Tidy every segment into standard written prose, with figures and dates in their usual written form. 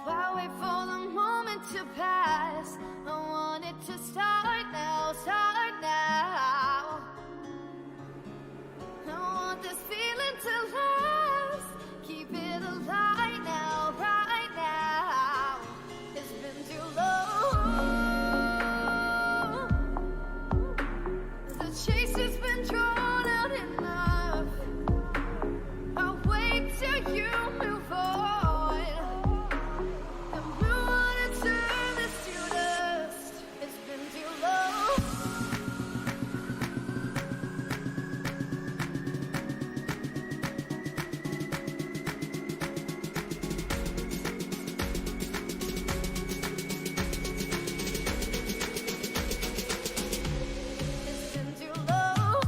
Why wait for the moment to pass? I want it to start now, start now. I want this feeling to last. Keep it alive now, right now. It's been too long. The chase has been drawn out enough. I'll wait till you move on. And we wanna turn this to dust. It's been too long. It's been too long.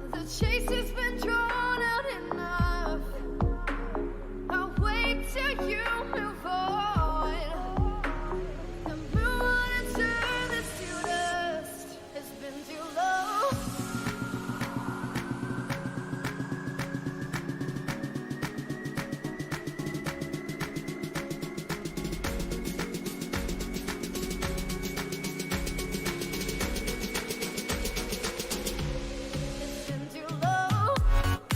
The chase has been drawn out enough. I'll wait till you move on. And we wanna turn this to dust. It's been too long. It's been too long.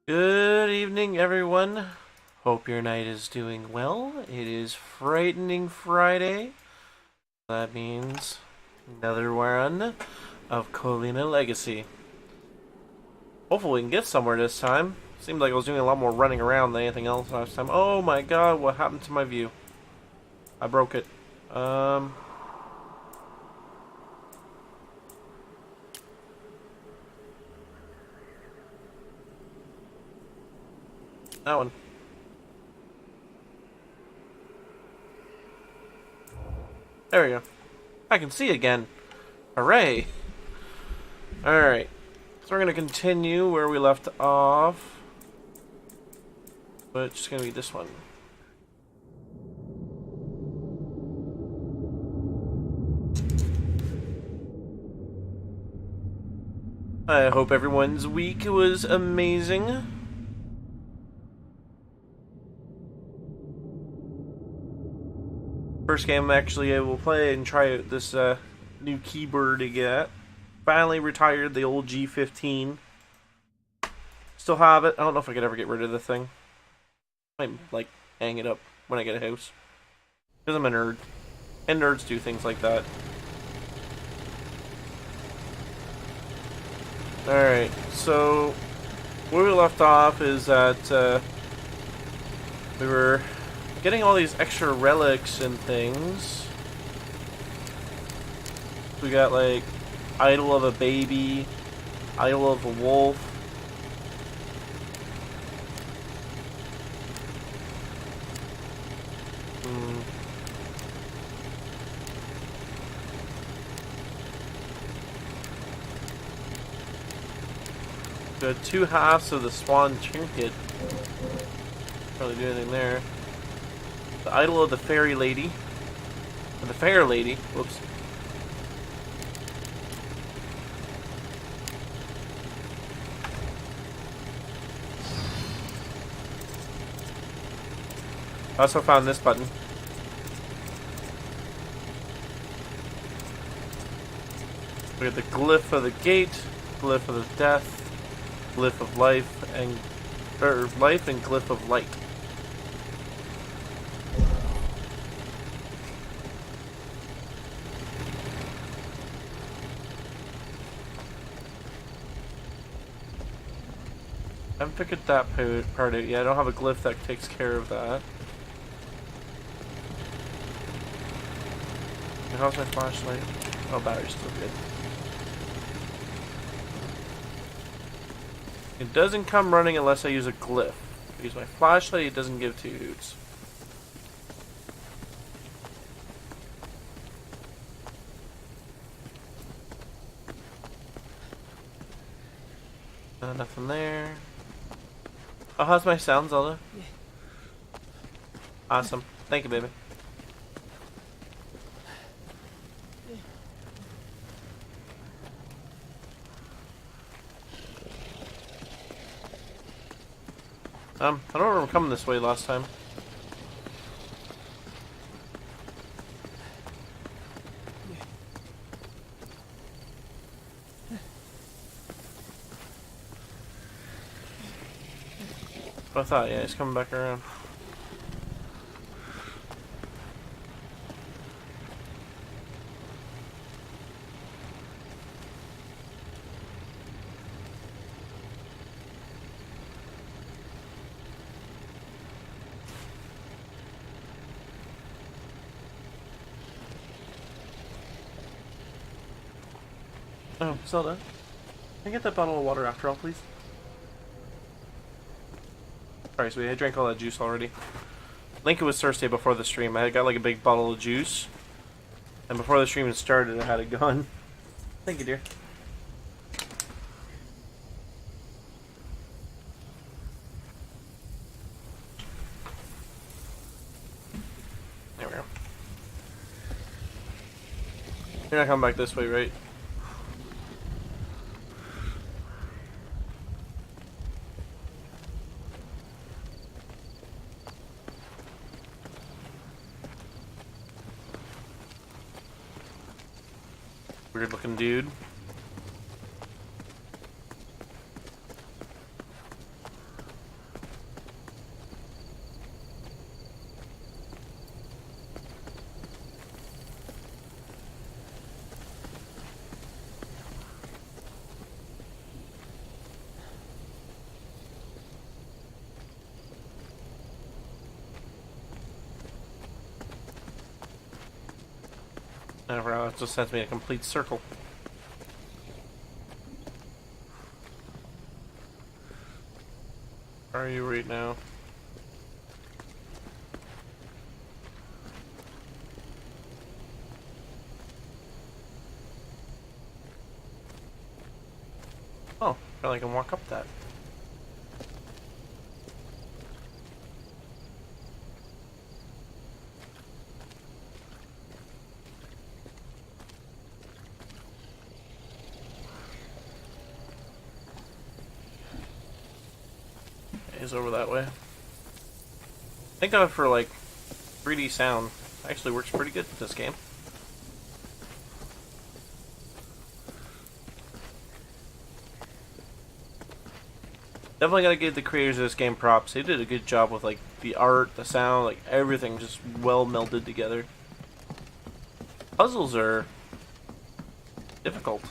Good evening, everyone. Hope your night is doing well. It is Frightening Friday. That means another run of Colina Legacy. Hopefully, we can get somewhere this time. Seemed like I was doing a lot more running around than anything else last time. Oh my god, what happened to my view? I broke it. That one. There we go. I can see again. Hooray! Alright. So we're gonna continue where we left off. But it's just gonna be this one. I hope everyone's week was amazing. First game I'm actually able to play and try out this new keyboard to get. Finally retired the old G15. Still have it. I don't know if I could ever get rid of the thing. I might, like, hang it up when I get a house. Because I'm a nerd. And nerds do things like that. Alright, so where we left off is that we were getting all these extra relics and things. We got like idol of a baby, idol of a wolf. The two halves of the swan trinket. Can't really do anything there. The idol of the fairy lady. Or the fair lady. Whoops. I also found this button. We got the glyph of the gate, glyph of the death, glyph of life, and life and glyph of light. I haven't figured that part out yet. I don't have a glyph that takes care of that. How's my flashlight? Oh, battery's still good. It doesn't come running unless I use a glyph. If I use my flashlight, it doesn't give two hoots. Nothing there. Oh, how's my sound, Zelda? Yeah. Awesome. Thank you, baby. I don't remember coming this way last time. I thought, yeah, he's coming back around. Oh, Zelda. Can I get that bottle of water after all, please? Sorry, sweetie, I drank all that juice already. Lincoln was thirsty before the stream. I got like a big bottle of juice. And before the stream had started, I had it gone. Thank you, dear. There we go. You're not coming back this way, right? Weird looking dude. Now it just sends me a complete circle. Where are you right now? Oh, apparently I can walk up that. Is over that way. Thank God for like 3D sound. Actually works pretty good in this game. Definitely gotta give the creators of this game props. They did a good job with like the art, the sound, like everything just well melded together. Puzzles are difficult.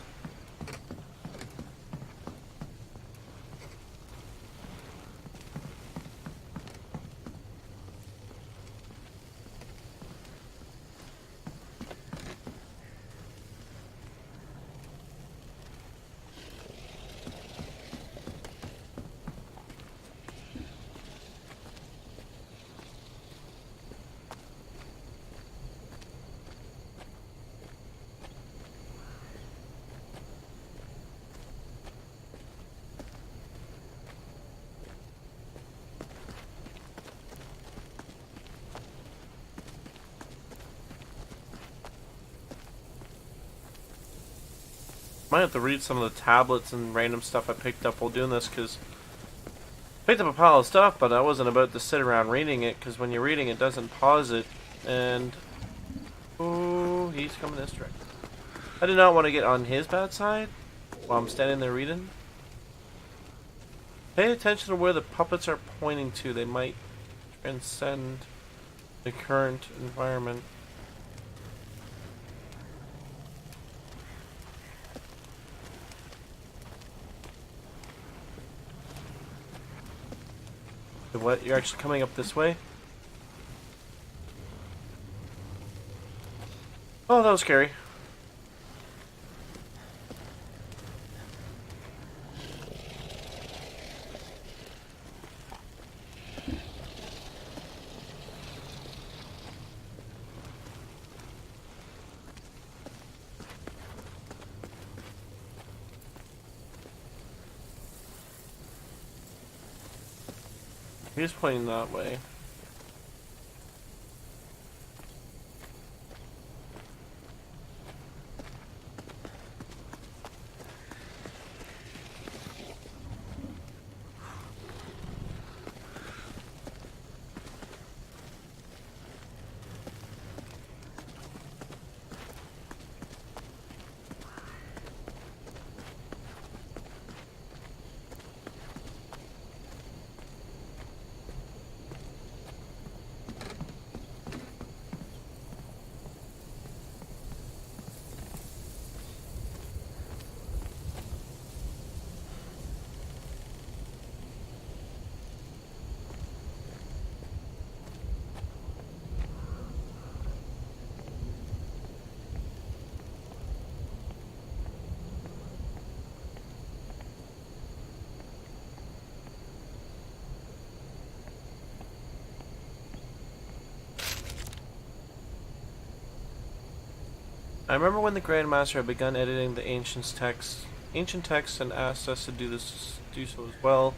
Might have to read some of the tablets and random stuff I picked up while doing this, because I picked up a pile of stuff, but I wasn't about to sit around reading it, because when you're reading it doesn't pause it, and... oh, he's coming this direction. I did not want to get on his bad side while I'm standing there reading. Pay attention to where the puppets are pointing to. They might transcend the current environment. What? You're actually coming up this way? Oh, that was scary. He's pointing that way. I remember when the Grandmaster had begun editing the ancient texts and asked us to do so as well.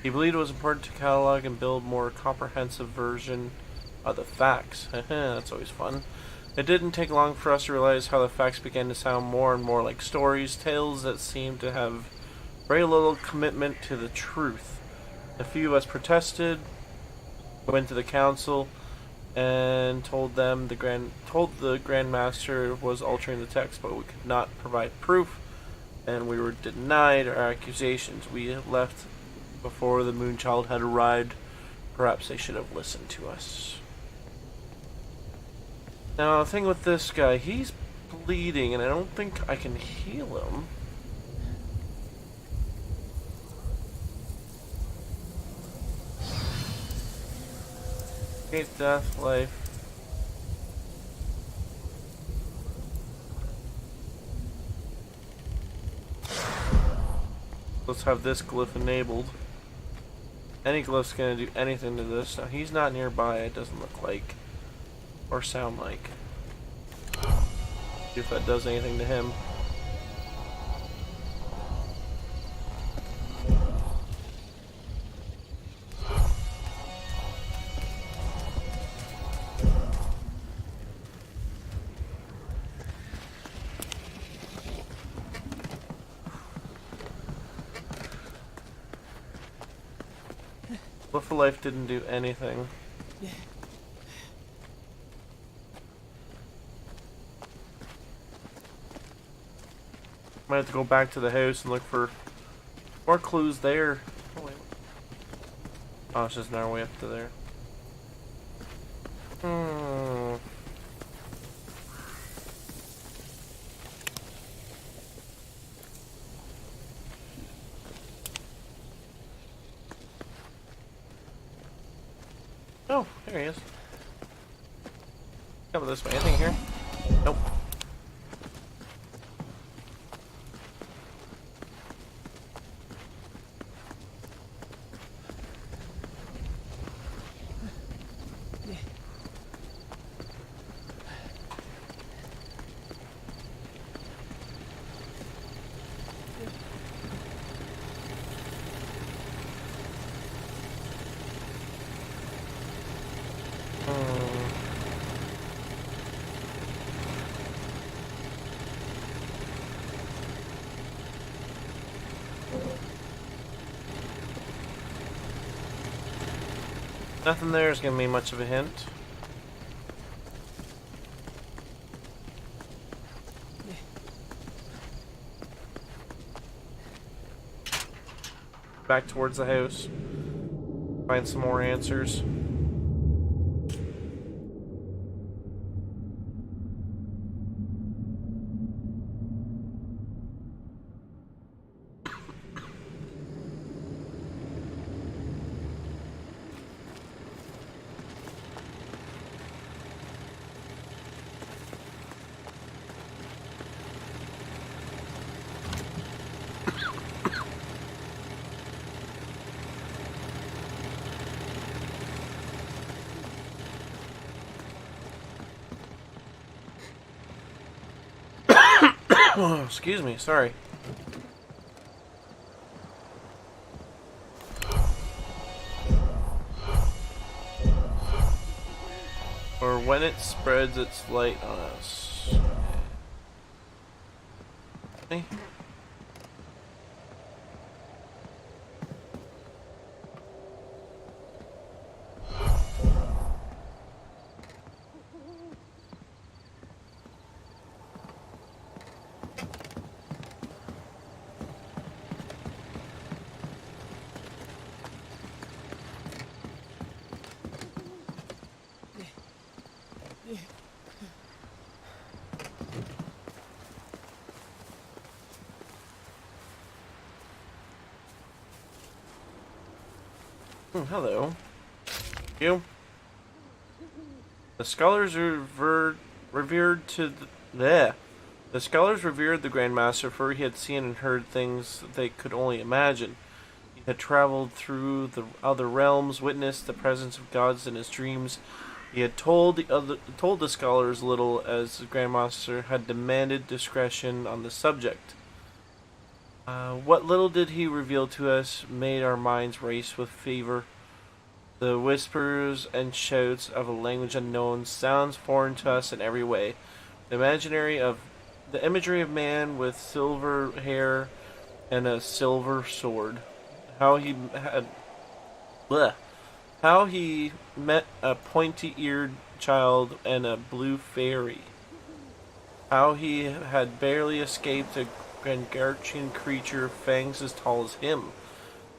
He believed it was important to catalog and build more comprehensive version of the facts. That's always fun. It didn't take long for us to realize how the facts began to sound more and more like stories, tales that seemed to have very little commitment to the truth. A few of us protested, went to the council, and told the Grandmaster was altering the text, but we could not provide proof, and we were denied our accusations. We left before the Moonchild had arrived. Perhaps they should have listened to us. Now, the thing with this guy, he's bleeding, and I don't think I can heal him. Escape death, life. Let's have this glyph enabled. Any glyph's gonna do anything to this. Now he's not nearby, it doesn't look like. Or sound like. See if that does anything to him. Glyph of Life didn't do anything. Might have to go back to the house and look for more clues there. Oh, wait. Oh, it's just our way up to there. Oh, there he is. Come this way. Anything here? Nope. Nothing there is gonna be much of a hint. Back towards the house. Find some more answers. Oh, excuse me, sorry. Or when it spreads its light on us. Hey. Hello. You? The scholars revered the scholars revered the Grandmaster, for he had seen and heard things they could only imagine. He had traveled through the other realms, witnessed the presence of gods in his dreams. He had told the scholars little, as the Grandmaster had demanded discretion on the subject. What little did he reveal to us made our minds race with fever. The whispers and shouts of a language unknown, sounds foreign to us in every way. The imagery of man with silver hair and a silver sword. How he met a pointy-eared child and a blue fairy. How he had barely escaped a gargantuan creature, fangs as tall as him.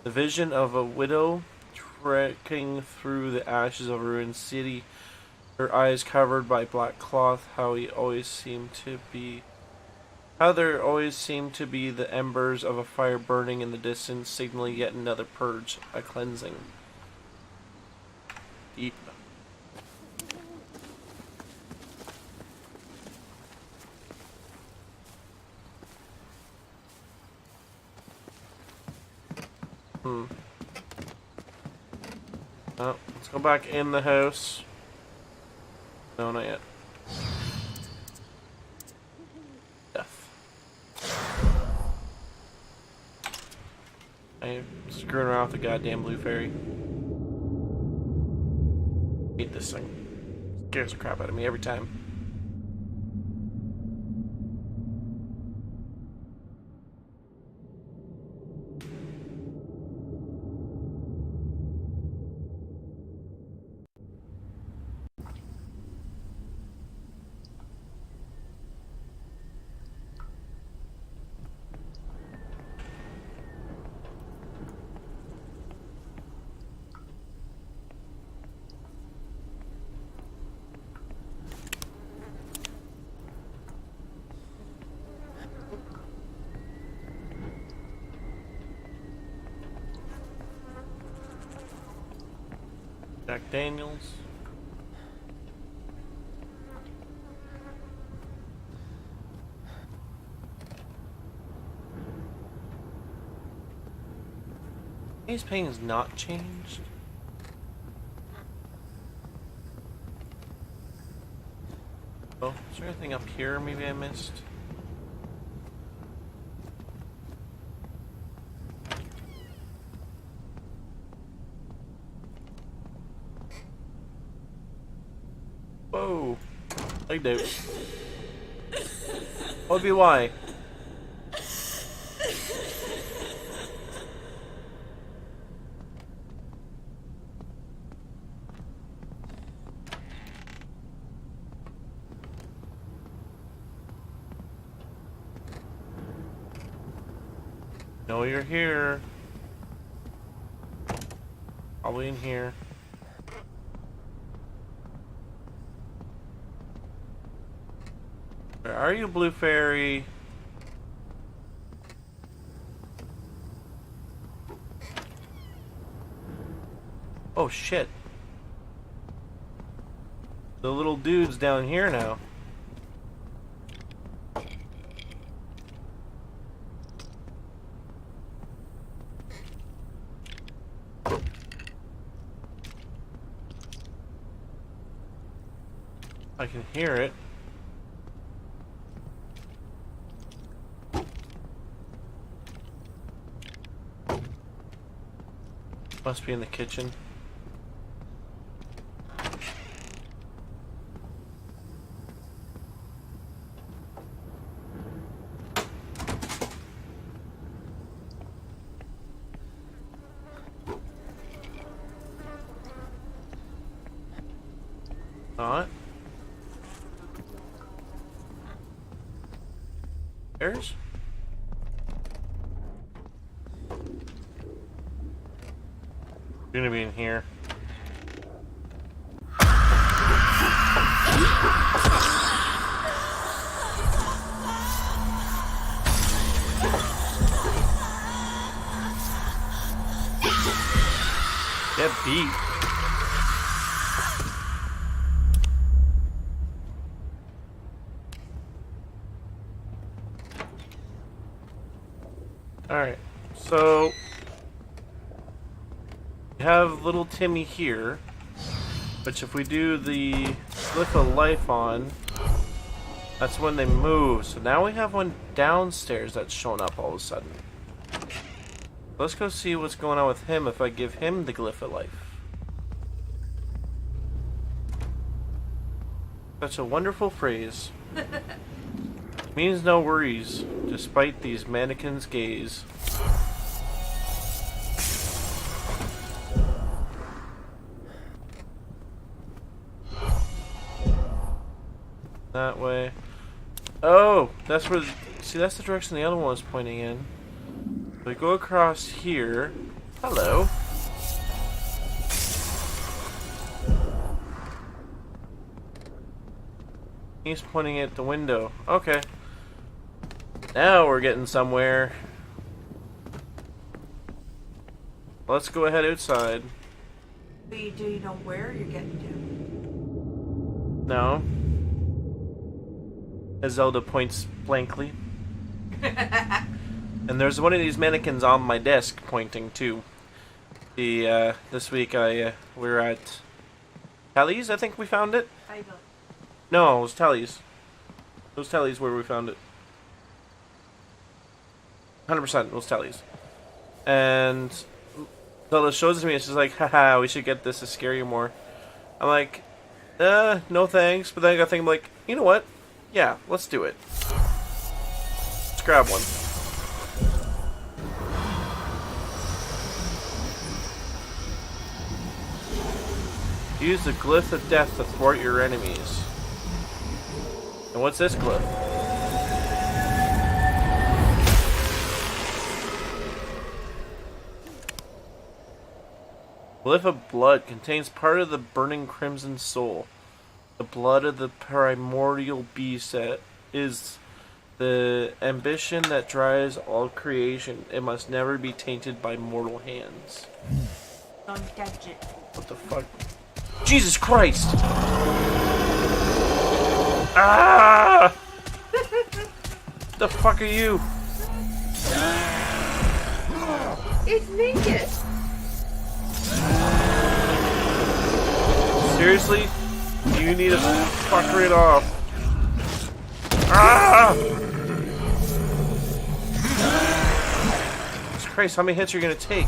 The vision of a widow trekking through the ashes of a ruined city, her eyes covered by black cloth. How there always seemed to be the embers of a fire burning in the distance, signaling yet another purge, a cleansing. Deep. Oh, let's go back in the house. No, not yet. Death. I'm screwing around with the goddamn blue fairy. Hate this thing. Scares the crap out of me every time. Jack Daniels. His pain is not changed. Oh, is there anything up here maybe I missed? Whoa. Legged out. What would be why? Know you're here. Probably in here. Where are you, Blue Fairy? Oh shit. The little dude's down here now. I can hear it. Must be in the kitchen. Not. There's. You're gonna be in here. Get beat. Alright, so we have little Timmy here, which if we do the flip of life on, that's when they move. So now we have one downstairs that's shown up all of a sudden. Let's go see what's going on with him if I give him the glyph of life. Such a wonderful phrase. Means no worries, despite these mannequins' gaze. That way. Oh, that's where. See, that's the direction the other one was pointing in. We go across here. Hello. He's pointing at the window. Okay. Now we're getting somewhere. Let's go ahead outside. Do you know where you're getting No. As Zelda points blankly. to? And there's one of these mannequins on my desk pointing too. The this week we were at Telly's. I think we found it. I don't. No, it was Telly's. It was Telly's where we found it. 100% it was Telly's. And Zelda shows it to me and she's like, haha, we should get this to scare you more. I'm like, no thanks. But then I got thinking, like, you know what? Yeah, let's do it. Let's grab one. Use the glyph of death to thwart your enemies. And what's this glyph? Glyph of blood contains part of the burning crimson soul. The blood of the primordial beast that is the ambition that drives all creation. It must never be tainted by mortal hands. Don't touch it. What the fuck? Jesus Christ! Ah! The fuck are you? It's naked. Seriously? You need to fuck it off. Ah! Jesus Christ, how many hits are you gonna take?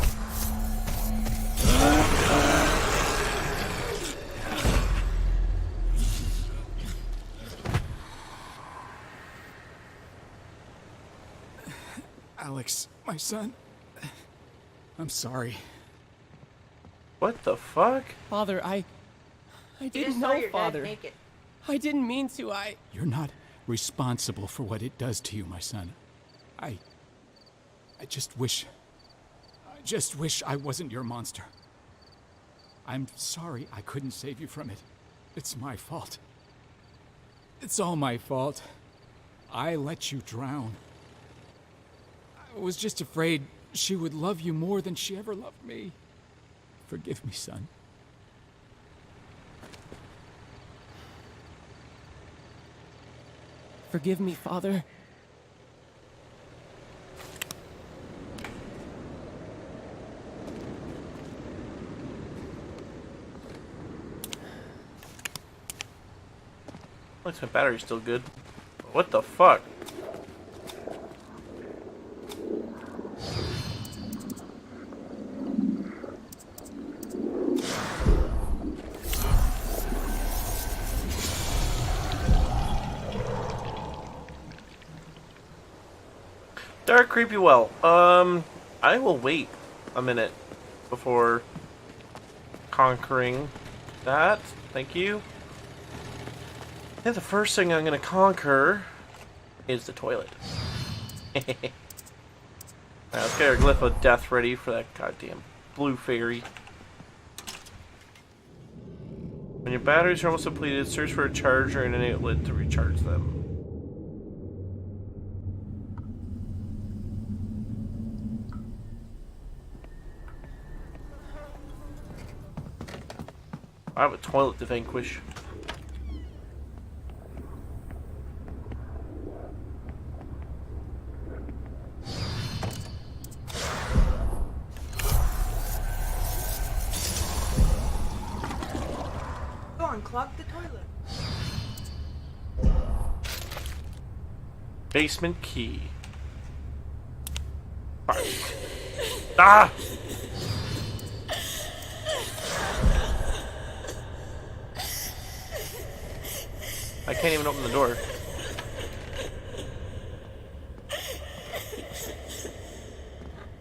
Alex, my son. I'm sorry. What the fuck? Father, I You didn't just saw know, your Father. dad naked. I didn't mean to. You're not responsible for what it does to you, my son. I just wish I wasn't your monster. I'm sorry I couldn't save you from it. It's my fault. It's all my fault. I let you drown. I was just afraid she would love you more than she ever loved me. Forgive me, son. Forgive me, Father. Looks like my battery's still good. What the fuck? Dark creepy well. I will wait a minute before conquering that. Thank you. I think the first thing I'm gonna conquer is the toilet. Alright, let's get our glyph of death ready for that goddamn blue fairy. When your batteries are almost depleted, search for a charger and an outlet to recharge them. I have a toilet to vanquish. Go on, clog the toilet. Basement key. Fuck. Ah! I can't even open the door.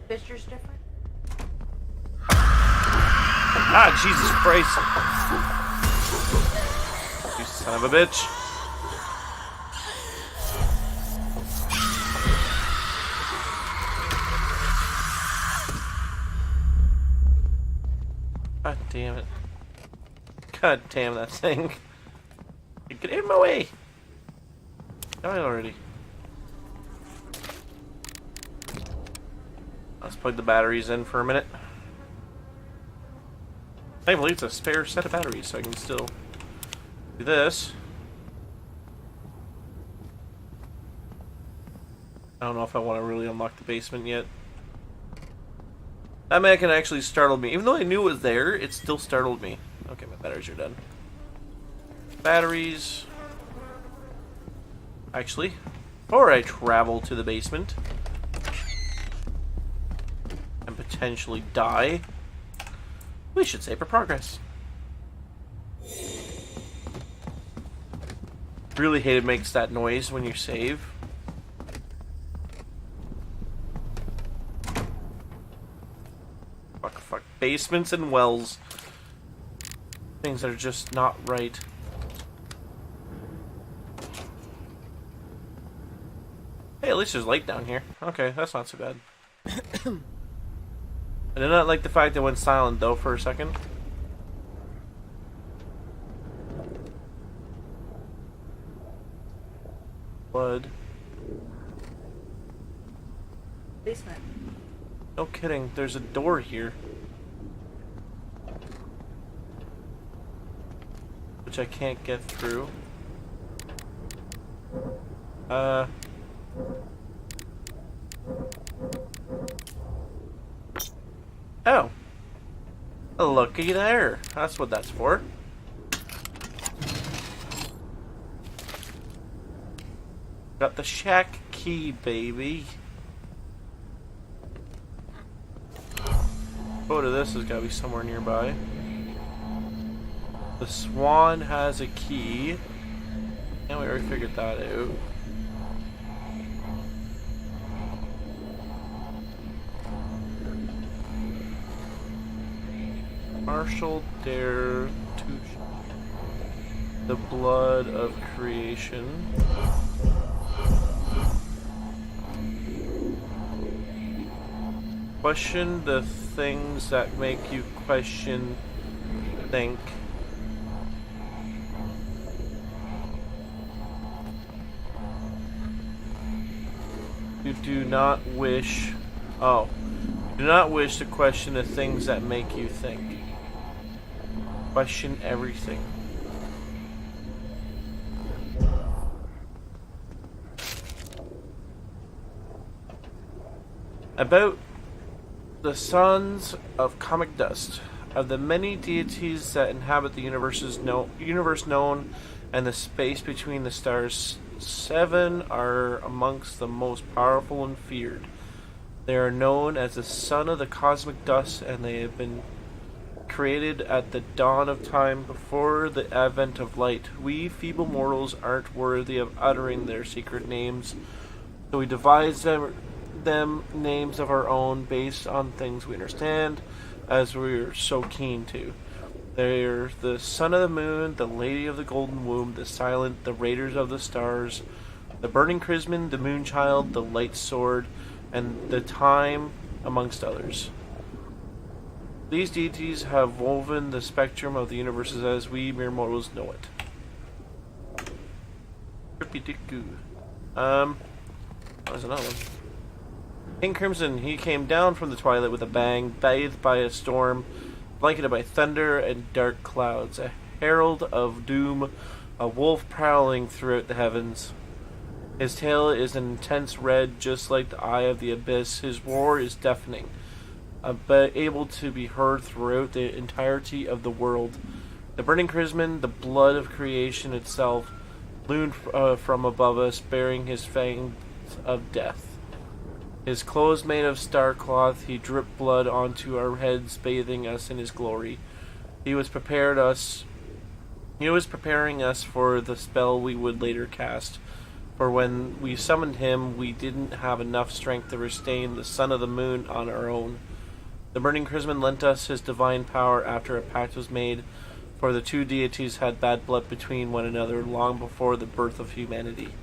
Fisher's different. Ah, Jesus Christ. You son of a bitch. God damn it. God damn that thing. Get in my way! Die already. Let's plug the batteries in for a minute. I believe it's a spare set of batteries, so I can still do this. I don't know if I want to really unlock the basement yet. That mannequin actually startled me. Even though I knew it was there, it still startled me. Okay, my batteries are done. Batteries. Actually, before I travel to the basement and potentially die, we should save for progress. Really hate it makes that noise when you save. Fuck. Basements and wells. Things that are just not right. Hey, at least there's light down here. Okay, that's not so bad. I did not like the fact that it went silent, though, for a second. Blood. Basement. No kidding, there's a door here. Which I can't get through. Oh. Looky there. That's what that's for. Got the shack key, baby. Photo of this has got to be somewhere nearby. The swan has a key. And we already figured that out. Marshall dare to the blood of creation. Question the things that make you question, think. You do not wish. Oh. You do not wish to question the things that make you think. Question everything. About the sons of comic dust. Of the many deities that inhabit the universe known and the space between the stars, 7 are amongst the most powerful and feared. They are known as the son of the cosmic dust, and they have been created at the dawn of time before the advent of light. We feeble mortals aren't worthy of uttering their secret names, so we devise them names of our own based on things we understand, as we're so keen to. They're the son of the moon, the lady of the golden womb, the silent, the raiders of the stars, the burning chrism, the moon child, the light sword, and the time, amongst others. These deities have woven the spectrum of the universe as we mere mortals know it. Trippy-dick-goo. There's another one. King Crimson, he came down from the twilight with a bang, bathed by a storm, blanketed by thunder and dark clouds, a herald of doom, a wolf prowling throughout the heavens. His tail is an intense red, just like the eye of the abyss. His roar is deafening, but able to be heard throughout the entirety of the world. The burning chrism, the blood of creation itself, loomed from above us, bearing his fangs of death. His clothes made of star cloth, he dripped blood onto our heads, bathing us in his glory. He was preparing us for the spell we would later cast. For when we summoned him, we didn't have enough strength to restrain the son of the moon on our own. The burning chrism lent us his divine power after a pact was made, for the two deities had bad blood between one another long before the birth of humanity.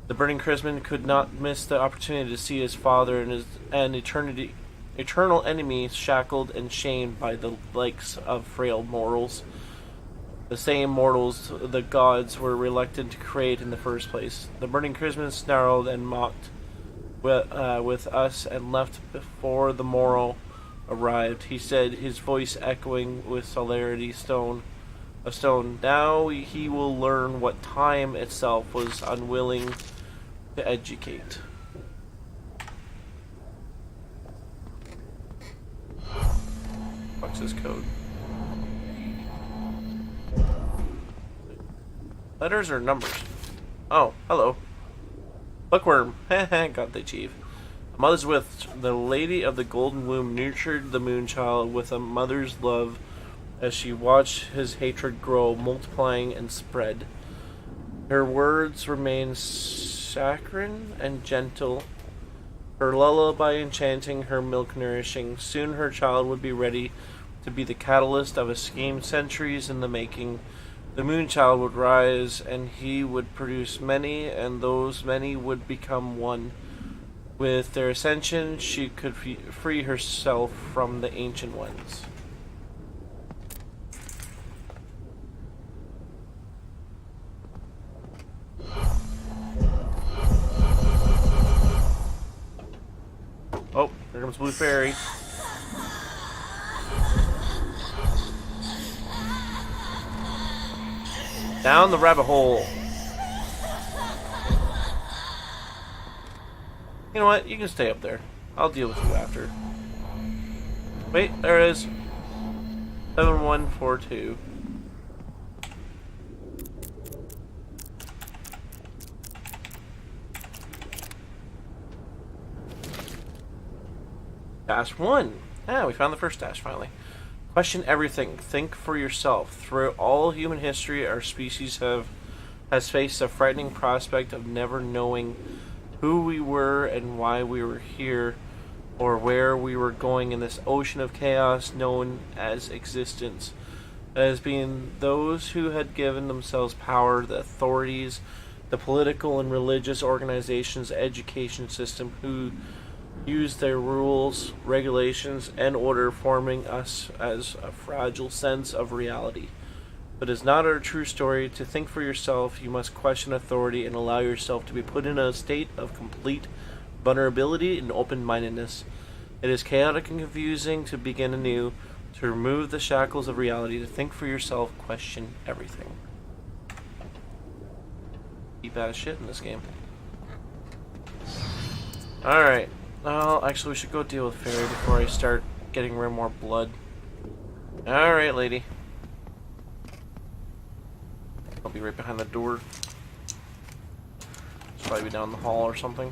The burning chrism could not miss the opportunity to see his father and his eternal enemy shackled and shamed by the likes of frail mortals. The same mortals the gods were reluctant to create in the first place. The burning chrism snarled and mocked with us and left before the morrow arrived. He said, his voice echoing with celerity of stone. Now he will learn what time itself was unwilling to educate. access code. Letters or numbers? Oh, hello. Bookworm. Got the chief. A mother's with the lady of the golden womb nurtured the moonchild with a mother's love as she watched his hatred grow, multiplying and spread. Her words remained saccharine and gentle, her lullaby enchanting, her milk nourishing. Soon her child would be ready to be the catalyst of a scheme centuries in the making. The moonchild would rise, and he would produce many, and those many would become one. With their ascension, she could free herself from the ancient ones. Oh, here comes Blue Fairy. Down the rabbit hole. You know what? You can stay up there. I'll deal with you after. Wait, there it is. 7142. Dash 1. Ah, we found the first dash finally. Question everything. Think for yourself. Throughout all human history, our species has faced a frightening prospect of never knowing who we were and why we were here, or where we were going in this ocean of chaos known as existence. As being those who had given themselves power, the authorities, the political and religious organizations, education system, who used their rules, regulations, and order, forming us as a fragile sense of reality. But it's not a true story. To think for yourself, you must question authority and allow yourself to be put in a state of complete vulnerability and open-mindedness. It is chaotic and confusing to begin anew, to remove the shackles of reality, to think for yourself, question everything. Deep ass shit in this game. Alright. Well, actually, we should go deal with Fairy before I start getting rid of more blood. Alright, lady. I'll be right behind the door. Should probably be down the hall or something.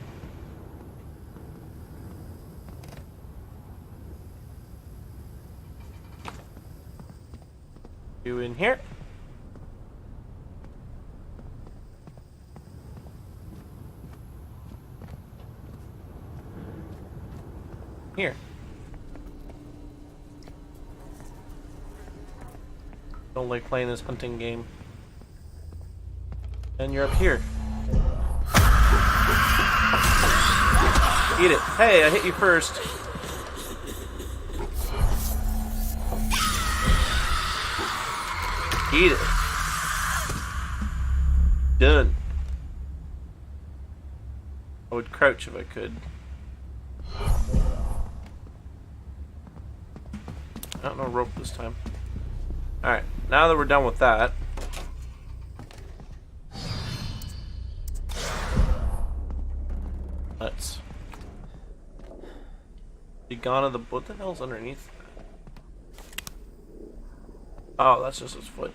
You in here? Here. Don't like playing this hunting game. And you're up here. Eat it. Hey, I hit you first. Eat it. Done. I would crouch if I could. Not no rope this time. Alright, now that we're done with that. Let's be gone of the. What the hell's underneath that? Oh, that's just his foot.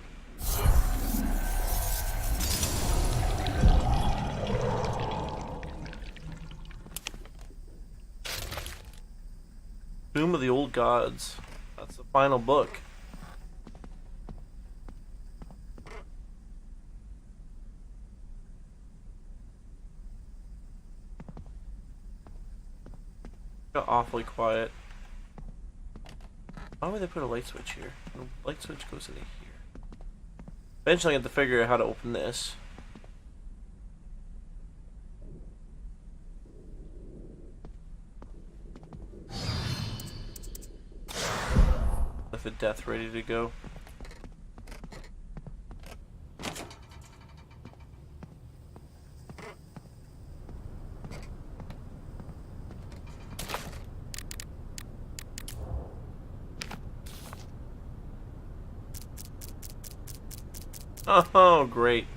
Tomb of the Old Gods. That's the final book. Got awfully quiet. Why would they put a light switch here? The light switch goes into here. Eventually I have to figure out how to open this. With the death ready to go. Oh, great.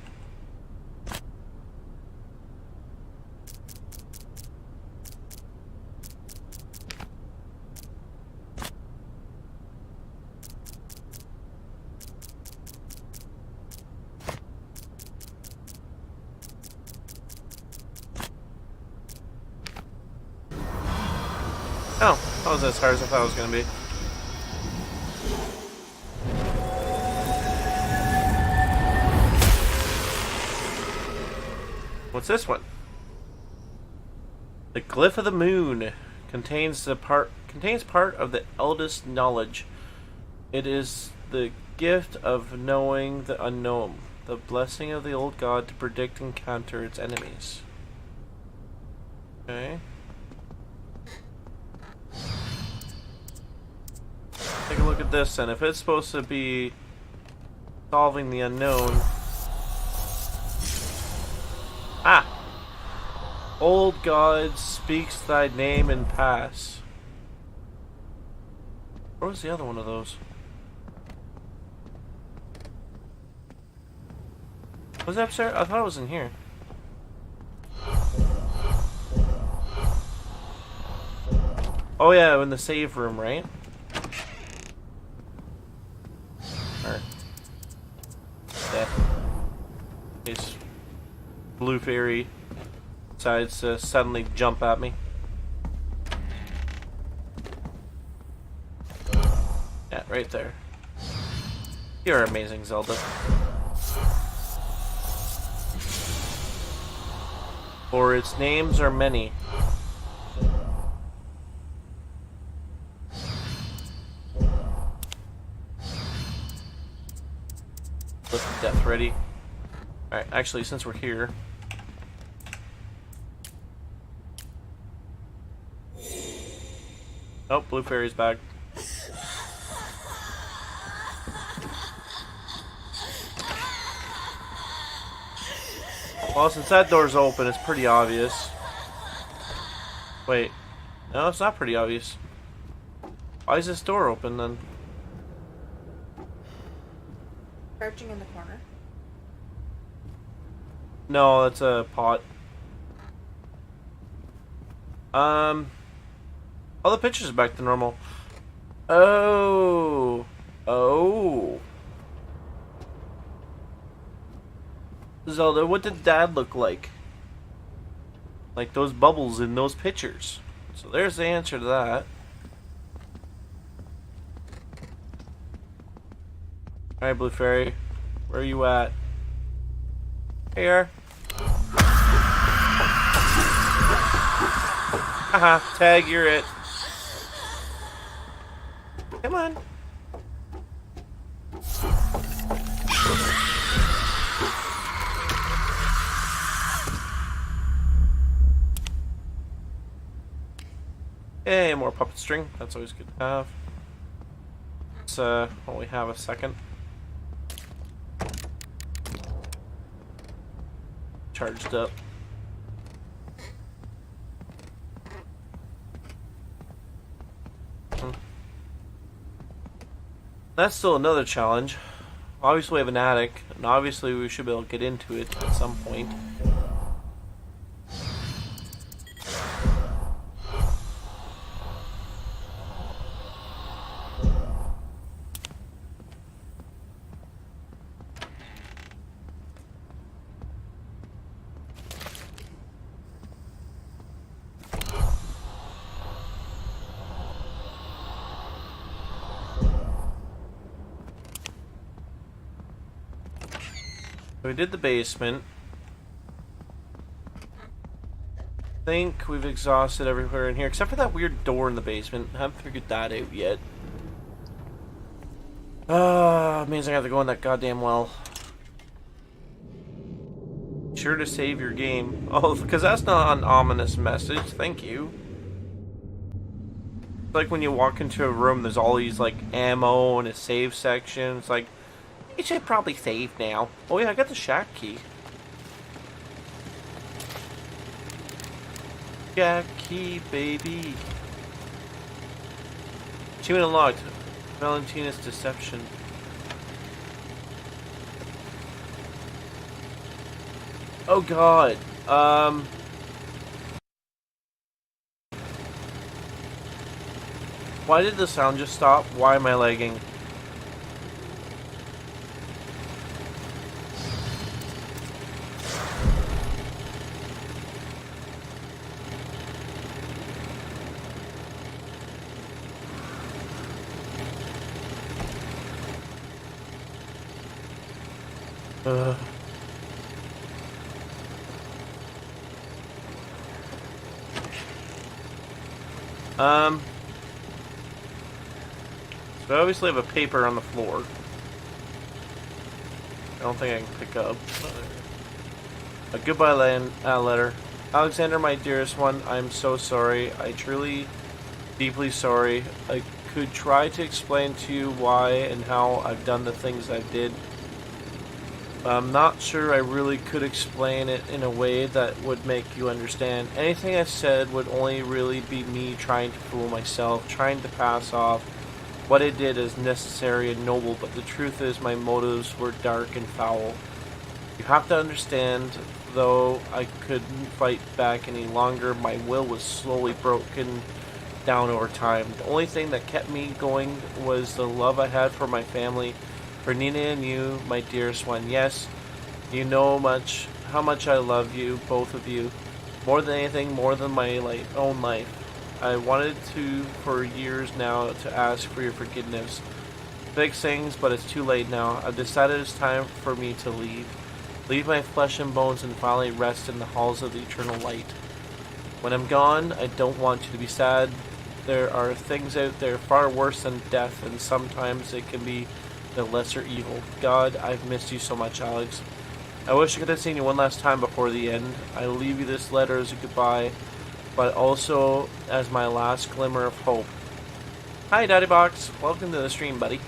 Oh, that was as hard as I thought it was going to be. What's this one? The glyph of the moon contains part of the eldest knowledge. It is the gift of knowing the unknown, the blessing of the old god to predict and counter its enemies. Okay. Take a look at this then. If it's supposed to be solving the unknown. Ah! Old God speaks thy name and pass. Where was the other one of those? Was it upstairs? I thought it was in here. Oh yeah, in the save room, right? Or that this blue fairy decides to suddenly jump at me. Yeah, right there. You're amazing, Zelda. For its names are many. Lift death ready. Alright, actually, since we're here. Oh, blue fairy's back. Well, since that door's open, it's pretty obvious. Wait. No, it's not pretty obvious. Why is this door open then? Crouching in the corner. No, that's a pot. All the pictures are back to normal. Oh. Oh. Zelda, what did Dad look like? Like those bubbles in those pictures. So there's the answer to that. Alright, Blue Fairy. Where are you at? Here. Haha, tag, you're it. Come on. Hey, more puppet string. That's always good to have. Let's only have a second. Charged up. That's still another challenge. Obviously we have an attic, and obviously we should be able to get into it at some point. We did the basement. I think we've exhausted everywhere in here, except for that weird door in the basement. I haven't figured that out yet. Means I have to go in that goddamn well. Sure to save your game. Oh, because that's not an ominous message. Thank you. It's like when you walk into a room, there's all these, like, ammo and a save section. It's like, you should probably save now. Oh yeah, I got the shack key. Shack key, baby. Achievement unlocked. Valentina's deception. Oh god. Why did the sound just stop? Why am I lagging? Uh. So I obviously have a paper on the floor. I don't think I can pick up. A goodbye letter. Alexander, my dearest one, I'm so sorry. I truly, deeply sorry. I could try to explain to you why and how I've done the things I did. I'm not sure I really could explain it in a way that would make you understand. Anything I said would only really be me trying to fool myself, trying to pass off what I did as necessary and noble, but the truth is my motives were dark and foul. You have to understand, though I couldn't fight back any longer, my will was slowly broken down over time. The only thing that kept me going was the love I had for my family, for Nina and you, my dearest one. Yes, you know how much I love you, both of you. More than anything, more than my own life. I wanted to, for years now, to ask for your forgiveness. Big things, but it's too late now. I've decided it's time for me to leave. Leave my flesh and bones and finally rest in the halls of the eternal light. When I'm gone, I don't want you to be sad. There are things out there far worse than death, and sometimes it can be the lesser evil. God, I've missed you so much, Alex. I wish I could have seen you one last time before the end. I leave you this letter as a goodbye, but also as my last glimmer of hope. Hi, Daddy Box. Welcome to the stream, buddy.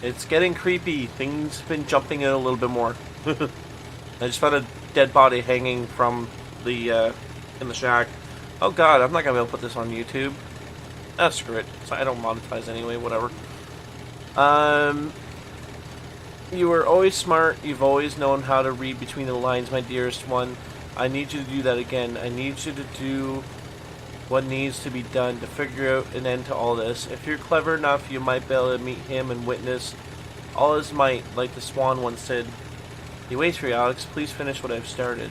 It's getting creepy. Things have been jumping in a little bit more. I just found a dead body hanging from the, in the shack. Oh god, I'm not gonna be able to put this on YouTube. Ah, screw it. So I don't monetize anyway, whatever. You were always smart. You've always known how to read between the lines, my dearest one. I need you to do that again. I need you to do what needs to be done to figure out an end to all this. If you're clever enough, you might be able to meet him and witness all his might, like the Swan once said. He waits for you, Alex. Please finish what I've started.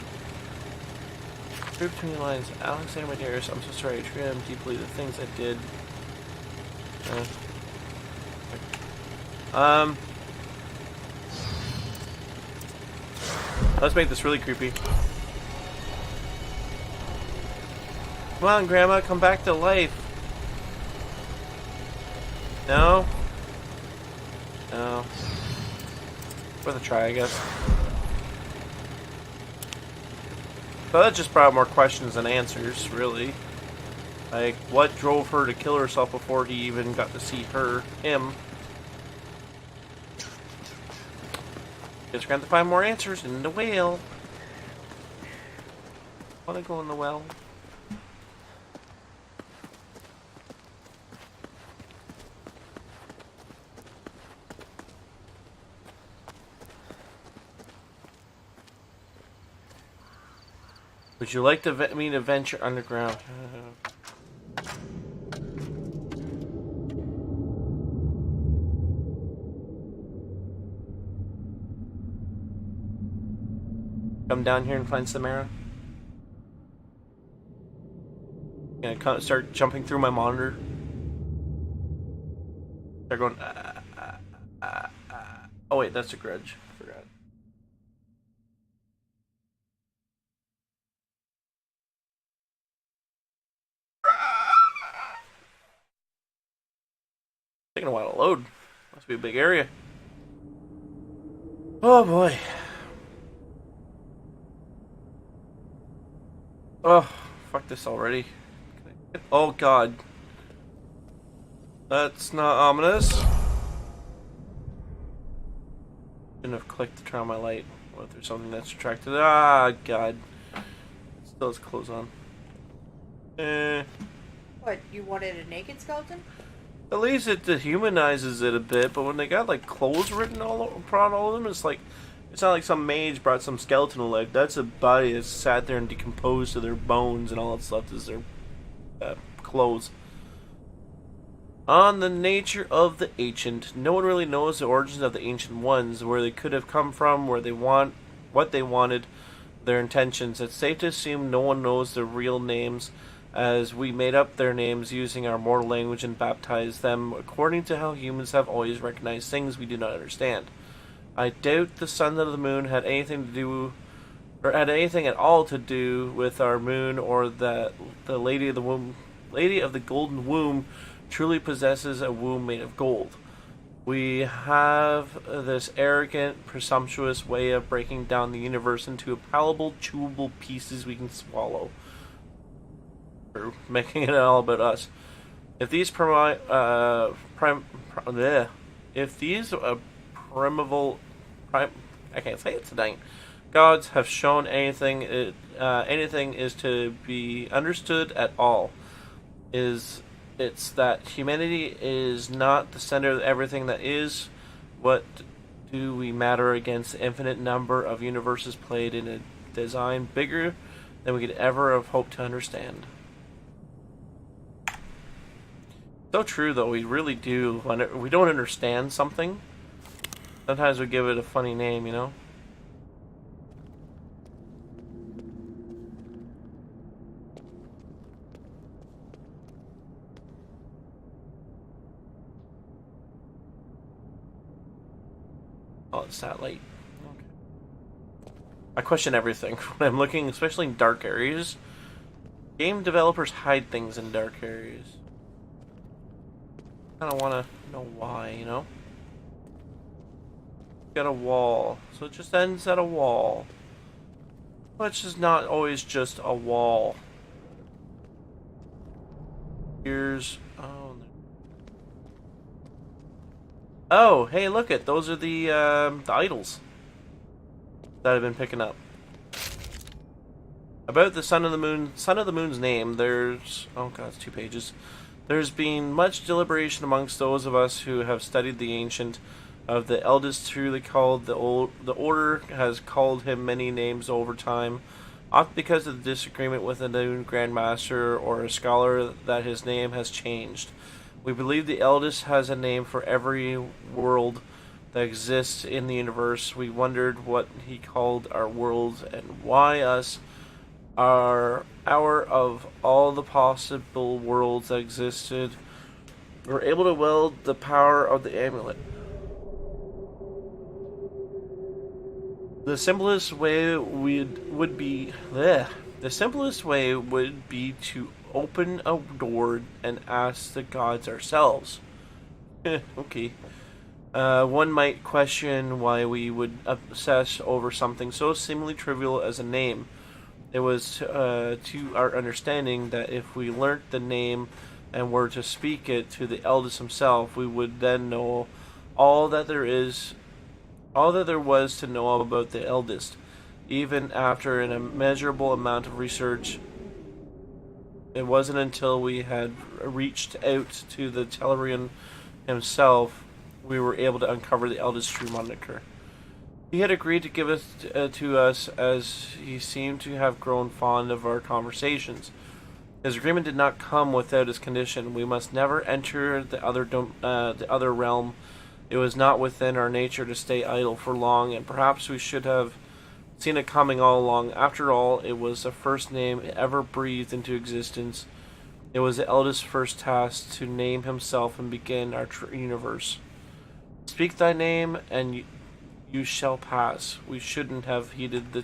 Read between the lines. Alexander, my dearest, I'm so sorry. I treated him deeply. The things I did. Let's make this really creepy. Come on, Grandma, come back to life. No? No. Worth a try, I guess. But that just brought more questions than answers, really. Like, what drove her to kill herself before he even got to see him? Guess we're going to find more answers in the whale. I want to go in the well. Would you like to meet Adventure Underground? Come down here and find Samara. Gonna start jumping through my monitor. They're going. Oh wait, that's a grudge. Forgot. Taking a while to load. Must be a big area. Oh boy. Oh, fuck this already. Oh god. That's not ominous. Shouldn't have clicked to turn on my light. What if there's something that's attracted? Ah, god. Still has clothes on. What, you wanted a naked skeleton? At least it dehumanizes it a bit, but when they got like clothes written all of them, it's like it's not like some mage brought some skeleton to life. That's a body that's sat there and decomposed to their bones, and all that's left is their clothes. On the nature of the ancient, no one really knows the origins of the ancient ones, where they could have come from, what they wanted, their intentions. It's safe to assume no one knows their real names, as we made up their names using our mortal language and baptized them according to how humans have always recognized things we do not understand. I doubt the sun of the moon had anything to do, or had anything at all to do with our moon, or that the lady of the womb, lady of the golden womb, truly possesses a womb made of gold. We have this arrogant, presumptuous way of breaking down the universe into palatable, chewable pieces we can swallow. Or making it all about us. If these primeval, I can't say it tonight. Gods have shown anything is to be understood at all, it's that humanity is not the center of everything that is. What do we matter against the infinite number of universes played in a design bigger than we could ever have hoped to understand? So true, though. We really do. When we don't understand something, sometimes we give it a funny name, you know? Oh, it's satellite. Okay. I question everything when I'm looking, especially in dark areas. Game developers hide things in dark areas. I don't want to know why, you know? Got a wall, so it just ends at a wall. Which is not always just a wall. Here's... Oh, hey, look it. Those are the idols that I've been picking up. About the Son of the Moon's name, there's... Oh god, it's 2 pages. There's been much deliberation amongst those of us who have studied the ancient of the eldest truly called the Order has called him many names over time, often because of the disagreement with a new Grandmaster or a scholar that his name has changed. We believe the eldest has a name for every world that exists in the universe. We wondered what he called our worlds and why us are our of all the possible worlds that existed. We're able to wield the power of the amulet. The simplest way would be to open a door and ask the gods ourselves. Okay. One might question why we would obsess over something so seemingly trivial as a name. It was to our understanding that if we learnt the name and were to speak it to the eldest himself, we would then know all that there was to know about the eldest. Even after an immeasurable amount of research, it wasn't until we had reached out to the Tellurian himself we were able to uncover the eldest true moniker. He had agreed to give it to us as he seemed to have grown fond of our conversations. His agreement did not come without his condition. We must never enter the other realm. It was not within our nature to stay idle for long, and perhaps we should have seen it coming all along. After all, it was the first name ever breathed into existence. It was the eldest's first task to name himself and begin our universe. Speak thy name, and you shall pass. We should have heeded the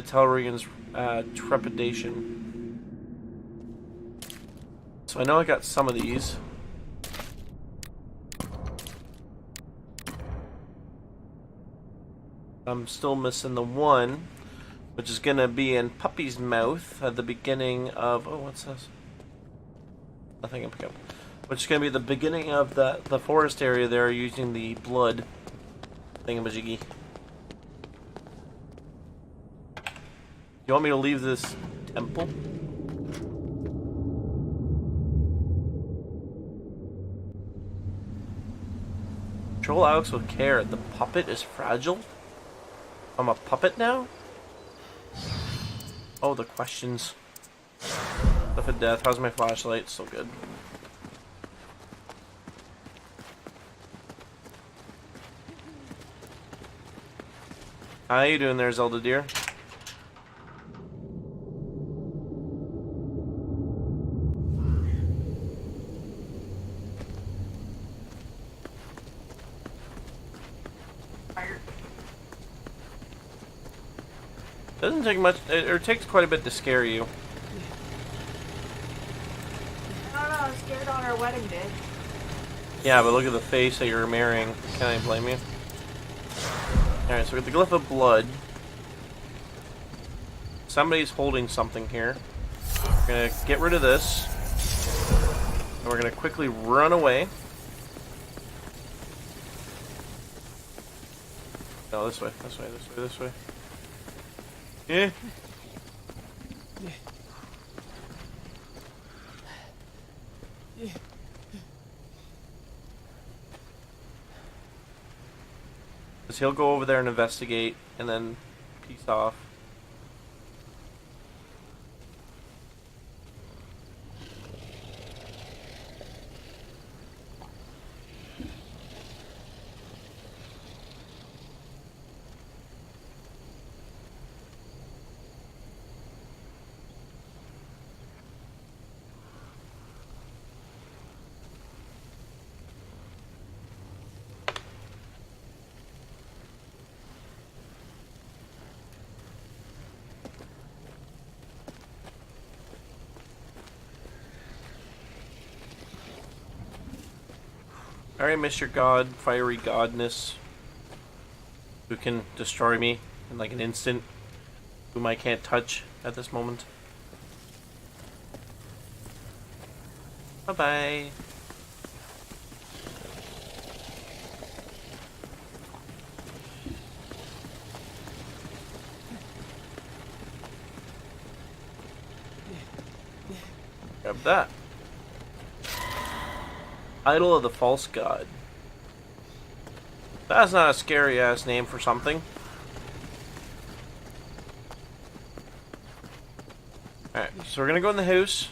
Tellurian's trepidation. So I know I got some of these. I'm still missing the one, which is gonna be in Puppy's mouth at the beginning of... Oh, what's this? Nothing I pick up. Which is gonna be the beginning of the forest area there, using the blood thingamajiggy. You want me to leave this temple? Control Alex with care. The puppet is fragile? I'm a puppet now? Oh, the questions. Stuff of death. How's my flashlight? So good. How you doing there, Zelda dear? Doesn't take much, or it takes quite a bit to scare you. I don't know, I was scared on our wedding day. Yeah, but look at the face that you're marrying. Can I blame you? Alright, so we got the glyph of blood. Somebody's holding something here. We're gonna get rid of this. And we're gonna quickly run away. No, this way, this way, this way, this way. Yeah. Because he'll go over there and investigate, and then peace off. Alright, Mr. God, fiery godness, who can destroy me in like an instant, whom I can't touch at this moment. Bye-bye. Grab that. Idol of the False God. That's not a scary ass name for something. Alright, so we're gonna go in the house.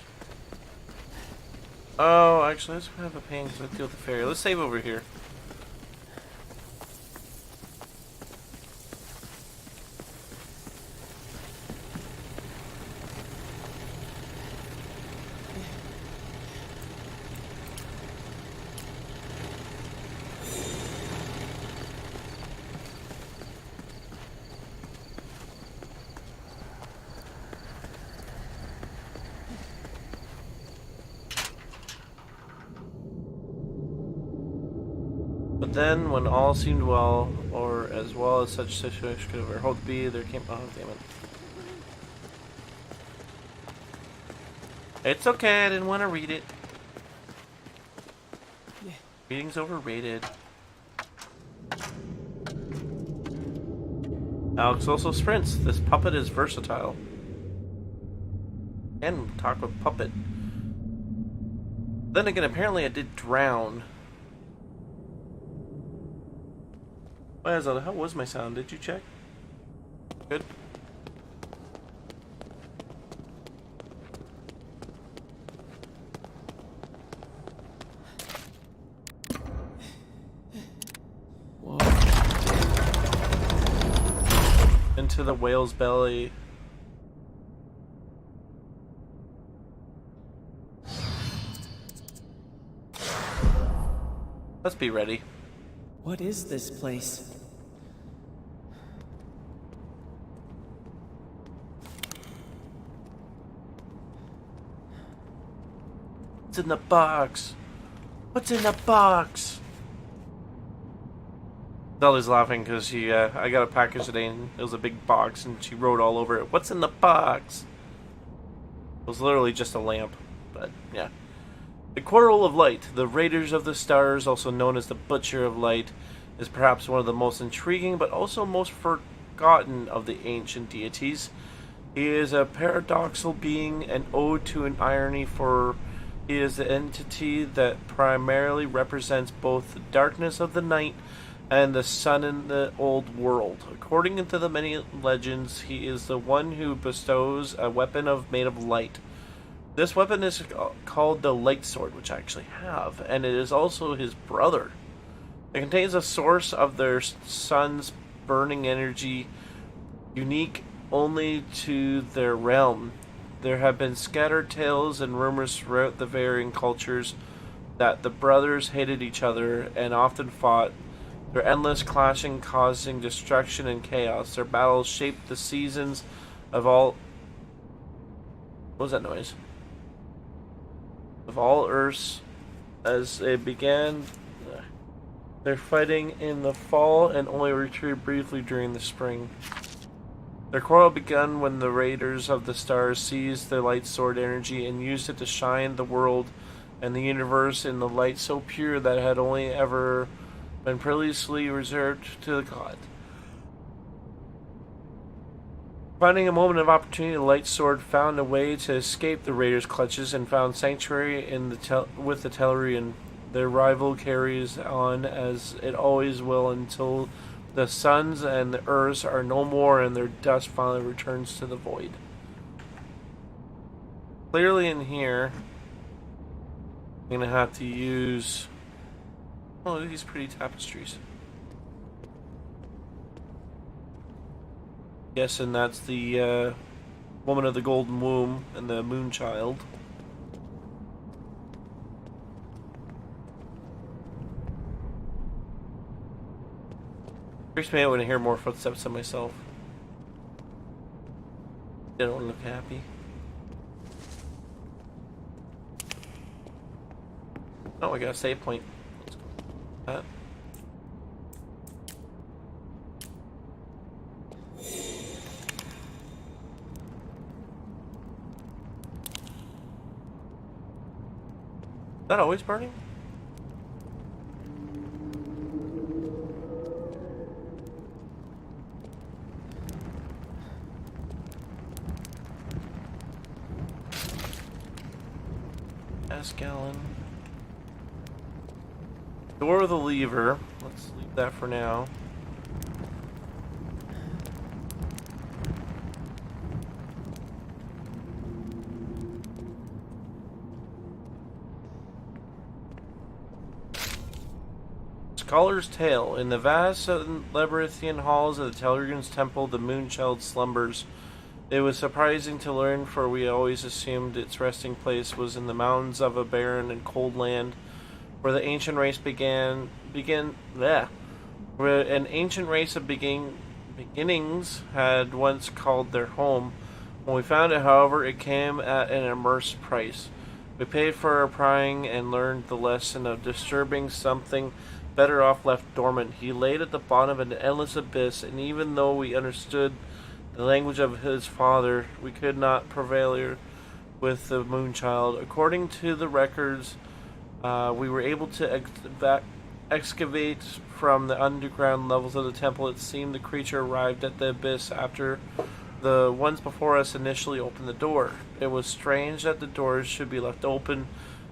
Oh, actually, let's have a pain because I deal with the fairy. Let's save over here. But then, when all seemed well, or as well as such situation could ever hope to be, there came. Oh, damn it. It's okay, I didn't want to read it. Reading's overrated. Alex also sprints. This puppet is versatile. And talk with puppet. Then again, apparently I did drown. Oh, Zelda, how was my sound? Did you check? Good. Whoa. Into the whale's belly. Let's be ready. What is this place? What's in the box? What's in the box? Zelda's laughing because I got a package today and it was a big box and she wrote all over it, "What's in the box?" It was literally just a lamp, but yeah. The Quarrel of Light, the Raiders of the Stars, also known as the Butcher of Light, is perhaps one of the most intriguing but also most forgotten of the ancient deities. He is a paradoxical being, an ode to an irony, for he is the entity that primarily represents both the darkness of the night and the sun in the old world. According to the many legends, he is the one who bestows a weapon made of light. This weapon is called the Light Sword, which I actually have, and it is also his brother. It contains a source of their sun's burning energy, unique only to their realm. There have been scattered tales and rumors throughout the varying cultures that the brothers hated each other and often fought Their endless clashing causing destruction and chaos. Their battles shaped the seasons of all... What was that noise? Of all Earths as it began their fighting in the fall and only retreated briefly during the spring. Their quarrel began when the Raiders of the Stars seized their light sword energy and used it to shine the world and the universe in the light so pure that it had only ever been previously reserved to the god. Finding a moment of opportunity, the light sword found a way to escape the Raiders' clutches and found sanctuary in with the Tellurian. Their rival carries on as it always will until the suns and the earths are no more and their dust finally returns to the void. Clearly in here, I'm going to have to use... Oh, look at these pretty tapestries. Yes, and that's the woman of the golden womb and the moon child. Freaks me out when I hear more footsteps than myself. They don't look happy. Oh, I got a save point. Let's go. That. Is that always burning? Gallon. Door with a lever. Let's leave that for now. Scholar's Tale. In the vast labyrinthian halls of the Tellurian's temple, the moonchild slumbers. It was surprising to learn, for we always assumed its resting place was in the mountains of a barren and cold land, where the ancient race where an ancient race of beginnings had once called their home. When we found it, however, it came at an immense price. We paid for our prying and learned the lesson of disturbing something better off left dormant. He laid at the bottom of an endless abyss, and even though we understood the language of his father, we could not prevail with the moonchild. According to the records, we were able to excavate from the underground levels of the temple. It seemed the creature arrived at the abyss after the ones before us initially opened the door. It was strange that the doors should be left open,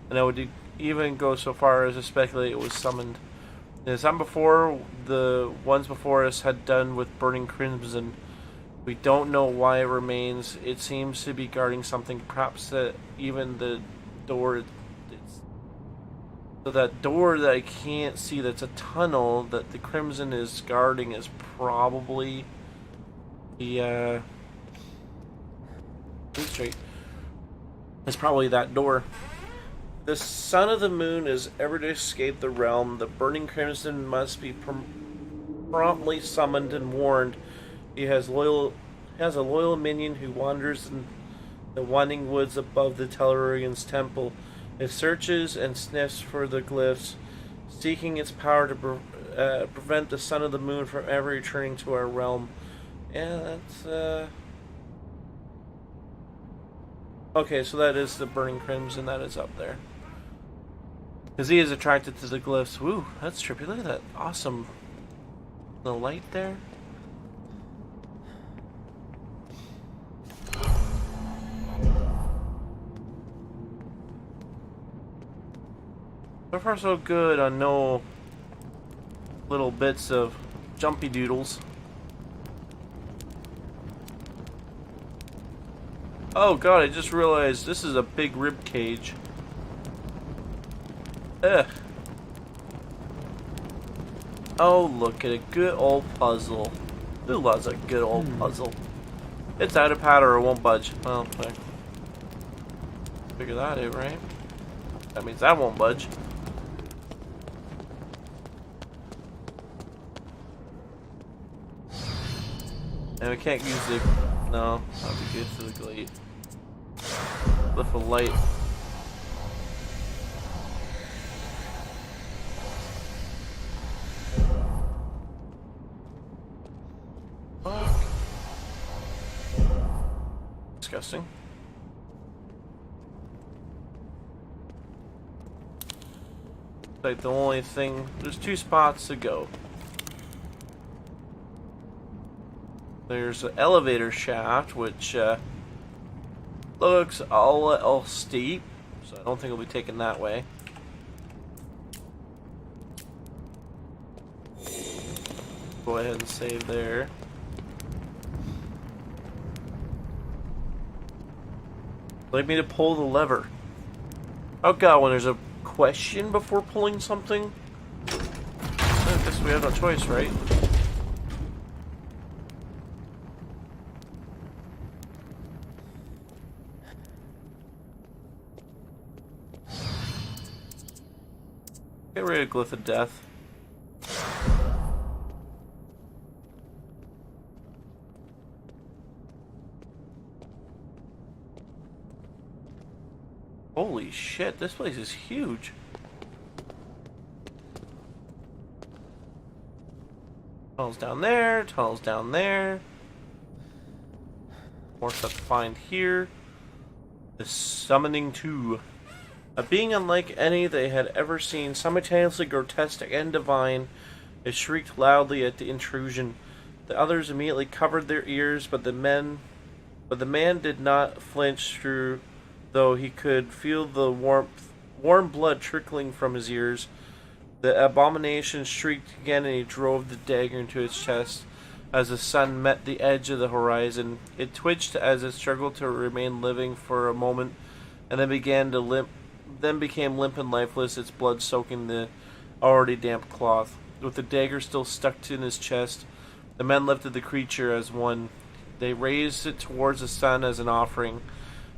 and I would even go so far as to speculate it was summoned. As time before, the ones before us had done with burning crimson. We don't know why it remains. It seems to be guarding something. Perhaps that even the door... So that door that I can't see, that's a tunnel that the crimson is guarding, is probably the... Straight. It's probably that door. The son of the moon is ever to escape the realm. The burning crimson must be promptly summoned and warned. He has a loyal minion who wanders in the winding woods above the Tellurian's temple. It searches and sniffs for the glyphs, seeking its power to prevent the son of the moon from ever returning to our realm. Yeah, that's okay, so that is the burning crimson that is up there. Because he is attracted to the glyphs. Woo, that's trippy. Look at that awesome the light there. So far so good on no little bits of jumpy doodles. Oh god, I just realized this is a big rib cage. Ugh. Oh, look at a good old puzzle. Who loves a good old puzzle? It's out of powder or it won't budge. Well, figure that out, right? That means that won't budge. And we can't use the... No, I'll be good to the glade. Lift a light. Fuck. Disgusting. Like the only thing... There's 2 spots to go. There's an elevator shaft, which looks all steep, so I don't think it'll be taken that way. Go ahead and save there. Like me to pull the lever. Oh god, when there's a question before pulling something, I guess we have no choice, right? Get rid of Glyph of Death. Holy shit, this place is huge. Tunnels down there, tunnels down there. More stuff to find here. The Summoning 2. A being unlike any they had ever seen, simultaneously grotesque and divine, it shrieked loudly at the intrusion. The others immediately covered their ears, but the man did not flinch through, though he could feel the warm blood trickling from his ears. The abomination shrieked again, and he drove the dagger into its chest. As the sun met the edge of the horizon, it twitched as it struggled to remain living for a moment, and then became limp and lifeless, its blood soaking the already damp cloth. With the dagger still stuck in his chest, the men lifted the creature as one. They raised it towards the sun as an offering.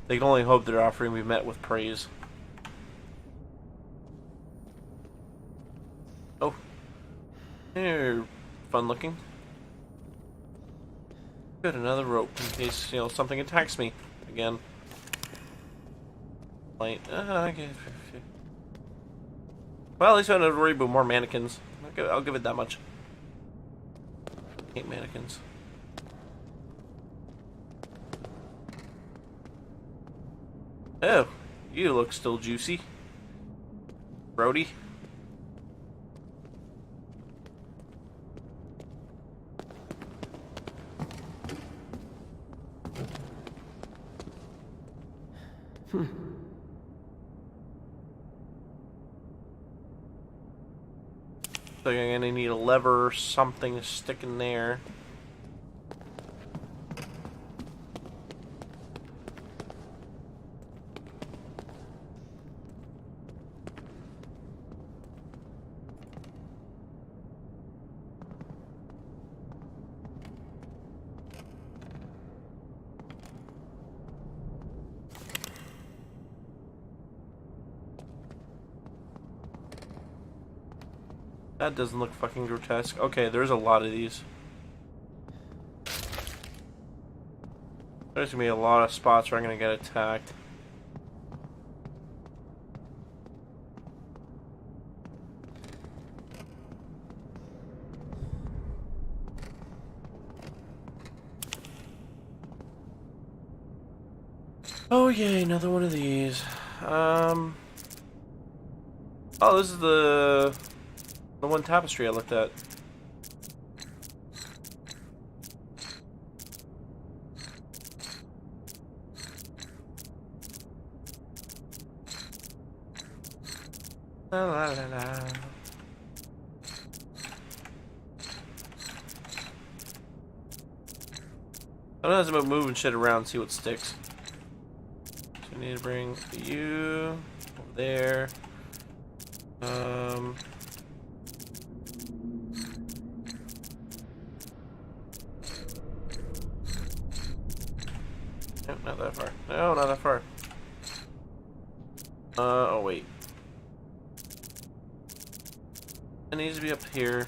They can only hope their offering be met with praise. Oh. They're fun looking. Good, another rope in case, something attacks me again. Light. Okay. Well, at least I don't have to worry about more mannequins. I'll give it that much. 8 mannequins. Oh, you look still juicy, Brody. So I'm gonna need a lever or something to stick in there. That doesn't look fucking grotesque. Okay, there's a lot of these. There's gonna be a lot of spots where I'm gonna get attacked. Oh yay, another one of these. Oh, this is the one tapestry I looked at. La la la la. I don't know, it's about moving shit around, see what sticks. So I need to bring you over there. No, not that far. No, not that far. Oh wait. It needs to be up here.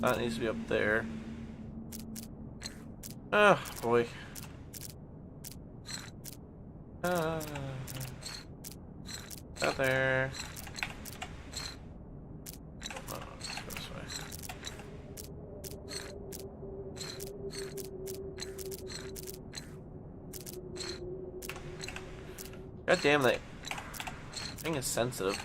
That needs to be up there. Oh, boy. Out there. Oh, let's go this way. God damn, that thing is sensitive.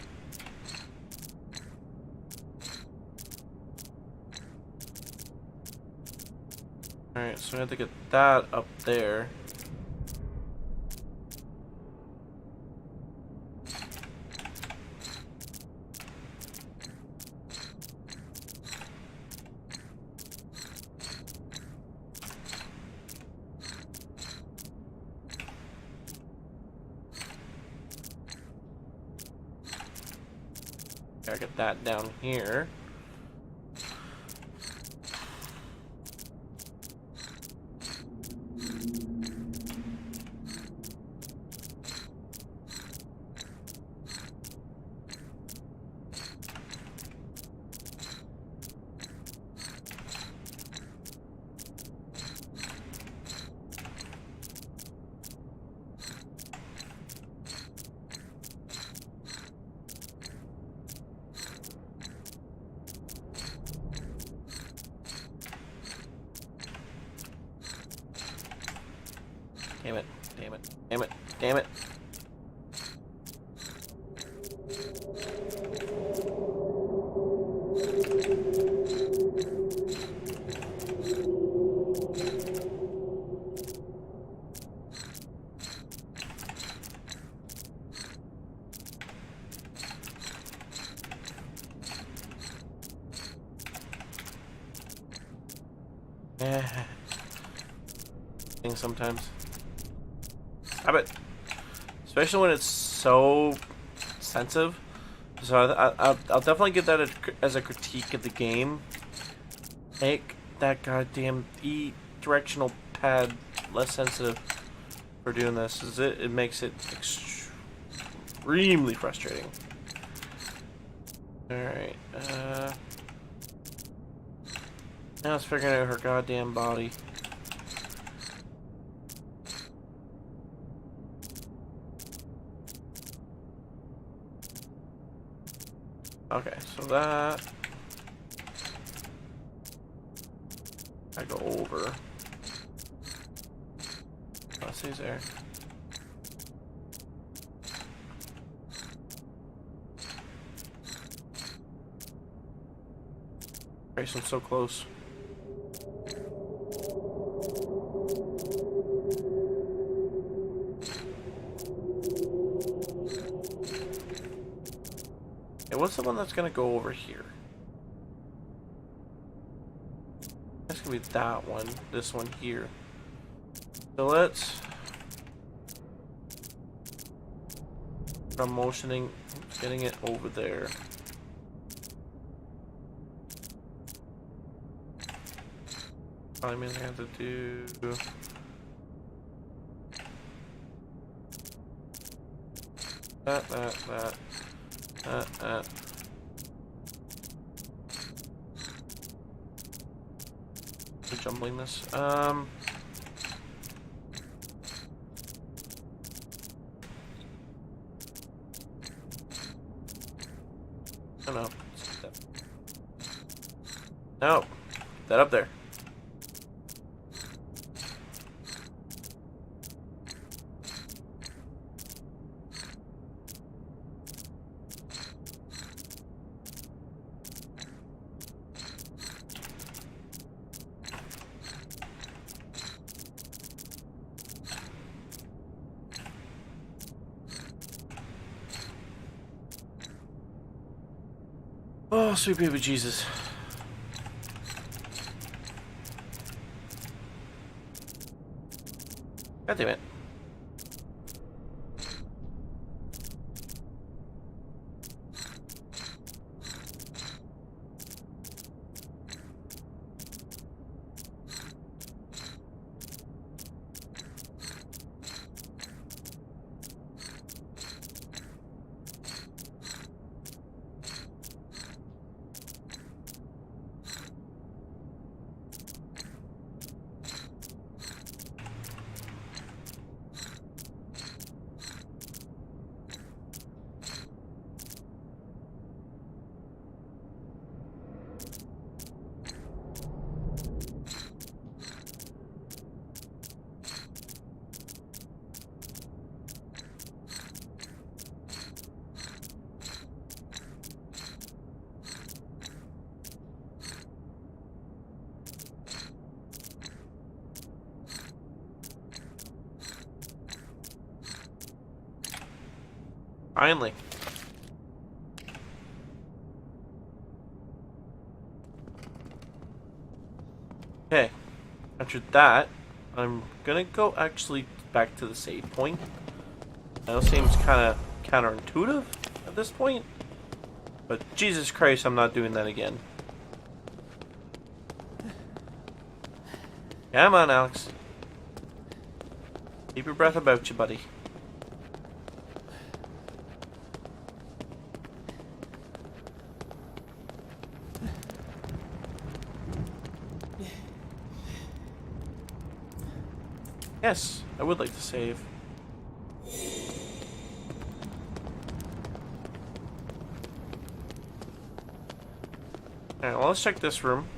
Alright, so we have to get that up there. Gotta get that down here. Damn it, damn it, damn it, damn it. Thing sometimes. Stop it. Especially when it's so sensitive. So I'll definitely give that as a critique of the game. Make that goddamn directional pad less sensitive for doing this. It makes it extremely frustrating. Alright, now it's figuring out her goddamn body. Okay, so that I go over. Oh, it stays there. Grayson, so close. Okay, what's the one that's gonna go over here? That's gonna be that one. This one here. So let's. I'm motioning, getting it over there. I mean, I have to do. That. I'm jumbling this. Oh no. No. Get that up there. Oh, sweet baby Jesus. God damn it. Finally. Okay. After that, I'm gonna go actually back to the save point. That seems kind of counterintuitive at this point. But Jesus Christ, I'm not doing that again. Come on, Alex. Keep your breath about you, buddy. Yes, I would like to save. Alright, well, let's check this room.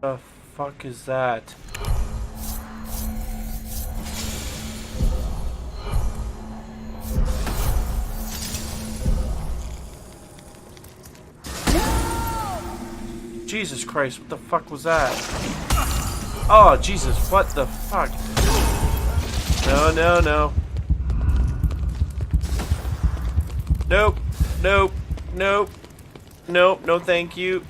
The fuck is that? Jesus Christ, what the fuck was that? Oh, Jesus, what the fuck? No, no, no. Nope, nope, nope, nope, no thank you.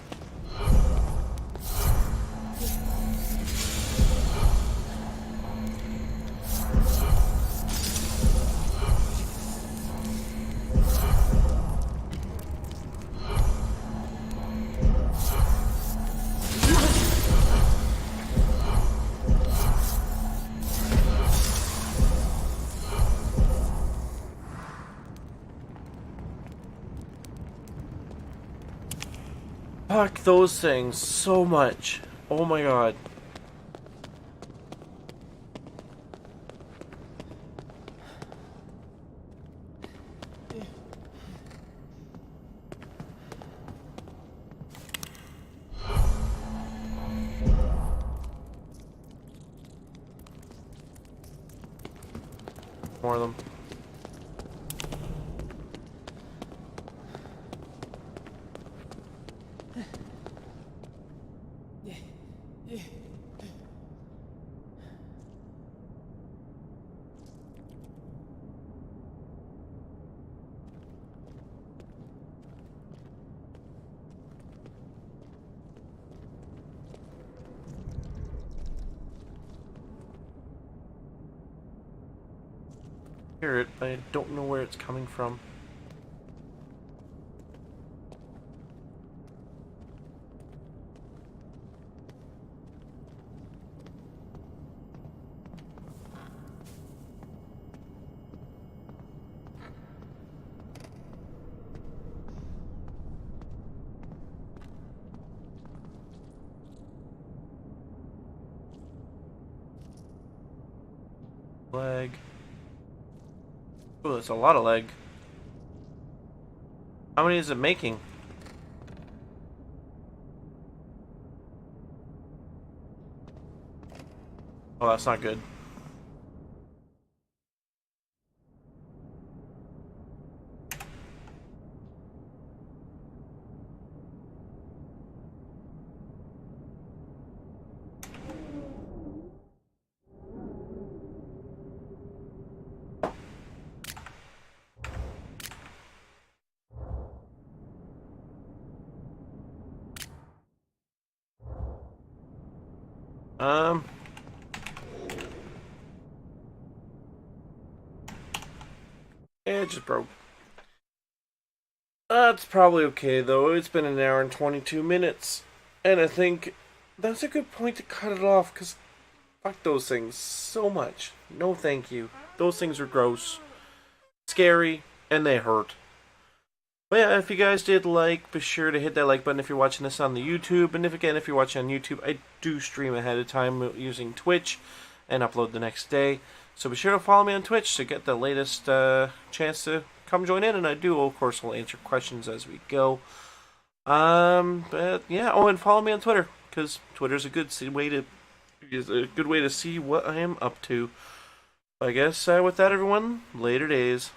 Fuck those things so much. Oh my god. More of them. Hear it, but I don't know where it's coming from. Leg. Oh, that's a lot of leg. How many is it making? Oh, that's not good. It just broke. That's probably okay though. It's been an hour and 22 minutes. And I think that's a good point to cut it off, because fuck those things so much. No thank you. Those things are gross, scary, and they hurt. But yeah, if you guys did like, be sure to hit that like button if you're watching this on the YouTube. And if you're watching on YouTube, I do stream ahead of time using Twitch and upload the next day. So be sure to follow me on Twitch to get the latest chance to come join in. And I do, of course, will answer questions as we go. But yeah. Oh, and follow me on Twitter because Twitter's a good way to see what I am up to. I guess with that, everyone, later days.